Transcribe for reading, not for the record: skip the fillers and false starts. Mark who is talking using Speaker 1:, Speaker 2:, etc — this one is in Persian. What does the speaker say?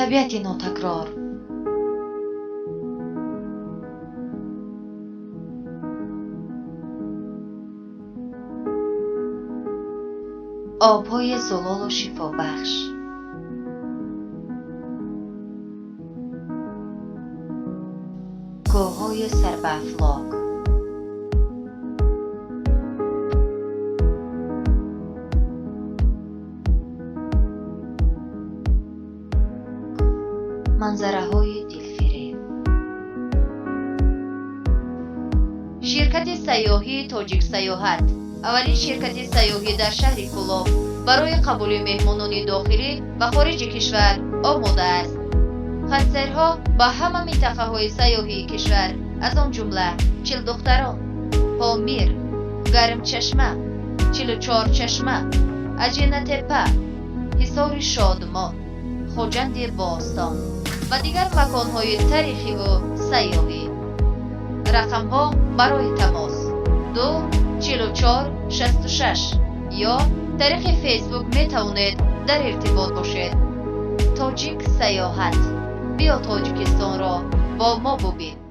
Speaker 1: طبیعت ناتکرار. آبهای زلال و شفا بخش. کوههای سر به افلاک. منظره های دلفریب. شرکت سیاحی تاجیک سیاحت اولین شرکت سیاحی در شهر کولاب برای قبول مهمانان داخلی و خارج کشور آماده است. خطسیرها با همه منطقه های سیاحی کشور از آن جمله چل دختران، پامیر، گرم چشمه، 44 چشمه، اجینه تپه، حصار شادمان، خوجند باستان و دیگر مکان های تاریخی و سیاحی. رقم ها برای تماس 2 44 66 یا طریق فیسبوک می توانید در ارتباط باشید. تاجیک سیاحت، بیا تاجیکستان را با ما ببین.